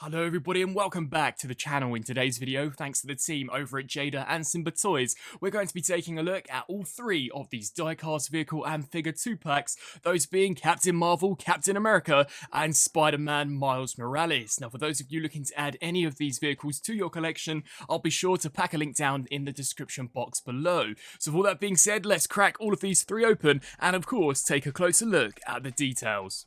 Hello everybody and welcome back to the channel. In today's video, thanks to the team over at JADA and Simba Toys, we're going to be taking a look at all three of these die-cast vehicle and figure 2-packs, those being Captain Marvel, Captain America, and Spider-Man Miles Morales. Now for those of you looking to add any of these vehicles to your collection, I'll be sure to pack a link down in the description box below. So with all that being said, let's crack all of these three open and of course take a closer look at the details.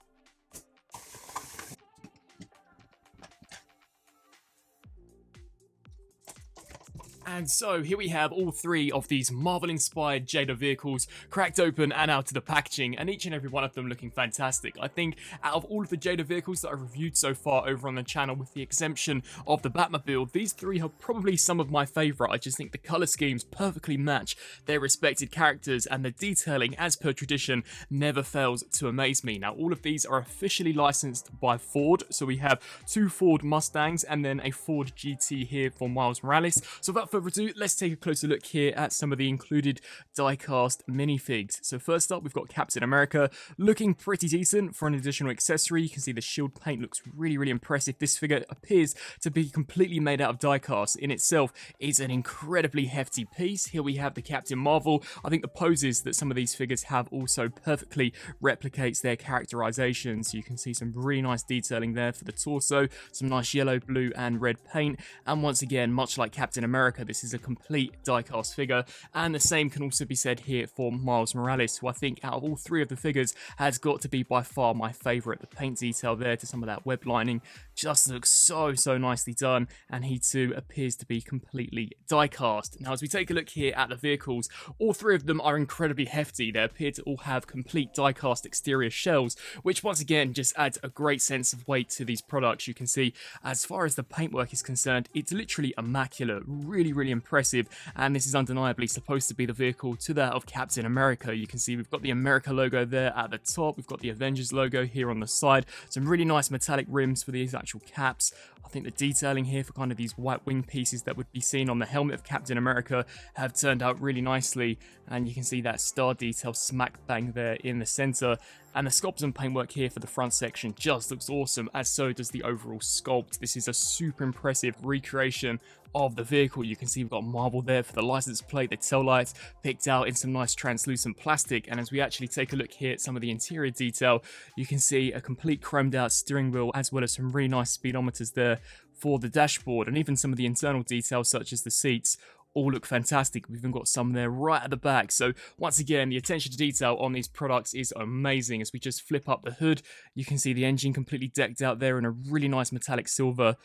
And so here we have all three of these Marvel-inspired JADA vehicles cracked open and out of the packaging, and each and every one of them looking fantastic. I think out of all of the JADA vehicles that I've reviewed so far over on the channel, with the exemption of the Batmobile, these three are probably some of my favourite. I just think the colour schemes perfectly match their respected characters, and the detailing, as per tradition, never fails to amaze me. Now all of these are officially licensed by Ford, so we have two Ford Mustangs and then a Ford GT here for Miles Morales. So without further ado, let's take a closer look here at some of the included die-cast minifigs. So first up, we've got Captain America, looking pretty decent for an additional accessory. You can see the shield paint looks really impressive. This figure appears to be completely made out of die-cast. In itself, it's an incredibly hefty piece. Here we have the Captain Marvel. I think the poses that some of these figures have also perfectly replicates their characterization. So you can see some really nice detailing there for the torso, some nice yellow, blue, and red paint. And once again, much like Captain America, this is a complete die-cast figure, and the same can also be said here for Miles Morales, who I think out of all three of the figures has got to be by far my favourite. The paint detail there to some of that web lining just looks so nicely done, and he too appears to be completely die-cast. Now as we take a look here at the vehicles, all three of them are incredibly hefty. They appear to all have complete die-cast exterior shells, which once again just adds a great sense of weight to these products. You can see as far as the paintwork is concerned, it's literally immaculate, really impressive, and this is undeniably supposed to be the vehicle to that of Captain America. You can see we've got the America logo there at the top, we've got the Avengers logo here on the side, some really nice metallic rims for these actual caps. I think the detailing here for kind of these white wing pieces that would be seen on the helmet of Captain America have turned out really nicely, and you can see that star detail smack bang there in the center. And the sculpt and paintwork here for the front section just looks awesome, as so does the overall sculpt. This is a super impressive recreation of the vehicle. You can see we've got Marvel there for the license plate, the tail lights picked out in some nice translucent plastic. And as we actually take a look here at some of the interior detail, you can see a complete chromed out steering wheel, as well as some really nice speedometers there for the dashboard, and even some of the internal details such as the seats all look fantastic. We've even got some there right at the back. So once again, the attention to detail on these products is amazing. As we just flip up the hood, you can see the engine completely decked out there in a really nice metallic silver.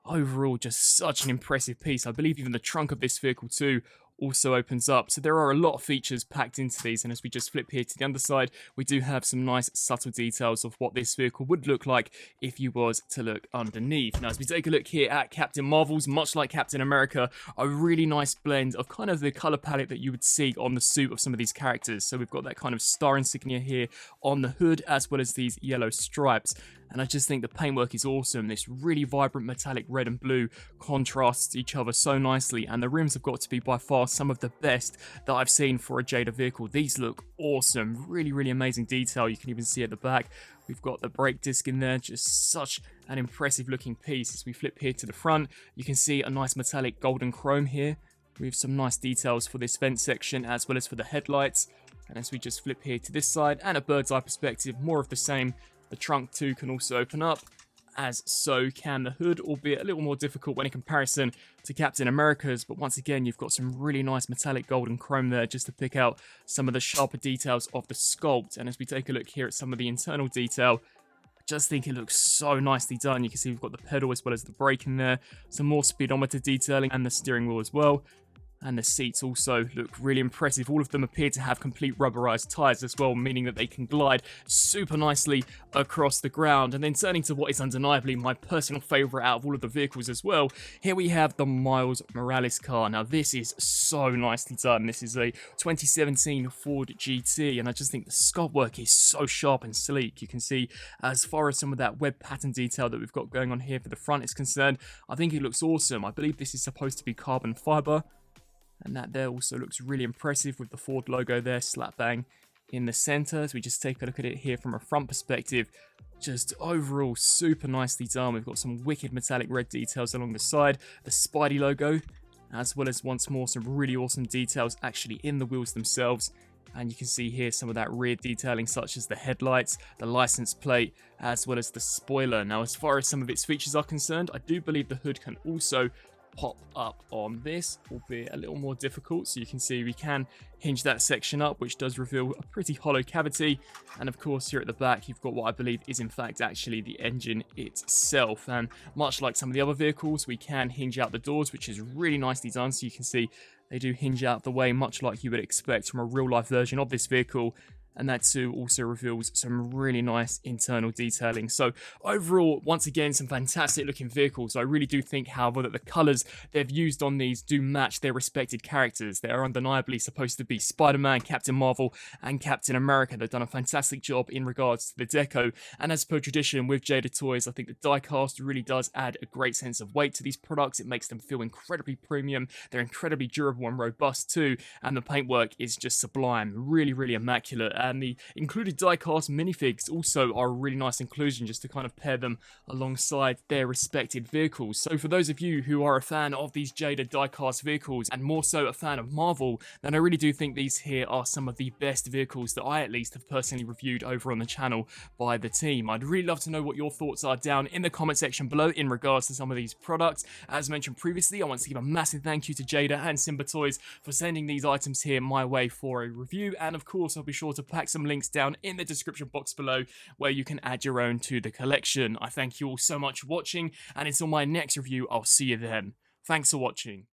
Overall, just such an impressive piece. I believe even the trunk of this vehicle too also opens up. So there are a lot of features packed into these, and as we just flip here to the underside, we do have some nice subtle details of what this vehicle would look like if you was to look underneath. Now as we take a look here at Captain Marvel's, much like Captain America, a really nice blend of kind of the color palette that you would see on the suit of some of these characters. So we've got that kind of star insignia here on the hood, as well as these yellow stripes. And I just think the paintwork is awesome. This really vibrant metallic red and blue contrasts each other so nicely, and the rims have got to be by far some of the best that I've seen for a JADA vehicle. These look awesome, really amazing detail. You can even see at the back, we've got the brake disc in there, just such an impressive looking piece. As we flip here to the front, you can see a nice metallic golden chrome here. We have some nice details for this vent section, as well as for the headlights. And as we just flip here to this side, and a bird's eye perspective, more of the same. The trunk too can also open up, as so can the hood, albeit a little more difficult when in comparison to Captain America's. But once again, you've got some really nice metallic gold and chrome there just to pick out some of the sharper details of the sculpt. And as we take a look here at some of the internal detail, I just think it looks so nicely done. You can see we've got the pedal as well as the brake in there, some more speedometer detailing, and the steering wheel as well. And the seats also look really impressive. All of them appear to have complete rubberized tires as well, meaning that they can glide super nicely across the ground. And then turning to what is undeniably my personal favorite out of all of the vehicles as well, here we have the Miles Morales car. Now this is so nicely done. This is a 2017 Ford GT, and I just think the sculpt work is so sharp and sleek. You can see as far as some of that web pattern detail that we've got going on here for the front is concerned, I think it looks awesome. I believe this is supposed to be carbon fiber, and that there also looks really impressive with the Ford logo there slap bang in the center as we just take a look at it here from a front perspective. Just overall super nicely done. We've got some wicked metallic red details along the side, the Spidey logo, as well as once more some really awesome details actually in the wheels themselves. And you can see here some of that rear detailing, such as the headlights, the license plate, as well as the spoiler. Now, as far as some of its features are concerned, I do believe the hood can also pop up on this, albeit a little more difficult. So you can see we can hinge that section up, which does reveal a pretty hollow cavity. And of course, here at the back, you've got what I believe is in fact actually the engine itself. And much like some of the other vehicles, we can hinge out the doors, which is really nicely done. So you can see they do hinge out the way, much like you would expect from a real life version of this vehicle. And that too also reveals some really nice internal detailing. So overall, once again, some fantastic looking vehicles. I really do think, however, that the colours they've used on these do match their respected characters. They are undeniably supposed to be Spider-Man, Captain Marvel, and Captain America. They've done a fantastic job in regards to the deco. And as per tradition with JADA Toys, I think the diecast really does add a great sense of weight to these products. It makes them feel incredibly premium. They're incredibly durable and robust too. And the paintwork is just sublime. Really, really immaculate. And the included diecast minifigs also are a really nice inclusion, just to kind of pair them alongside their respected vehicles. So for those of you who are a fan of these JADA diecast vehicles, and more so a fan of Marvel, then I really do think these here are some of the best vehicles that I at least have personally reviewed over on the channel by the team. I'd really love to know what your thoughts are down in the comment section below in regards to some of these products. As mentioned previously, I want to give a massive thank you to JADA and Simba Toys for sending these items here my way for a review. And of course, I'll be sure to pack some links down in the description box below where you can add your own to the collection. I thank you all so much for watching, and until my next review, I'll see you then. Thanks for watching.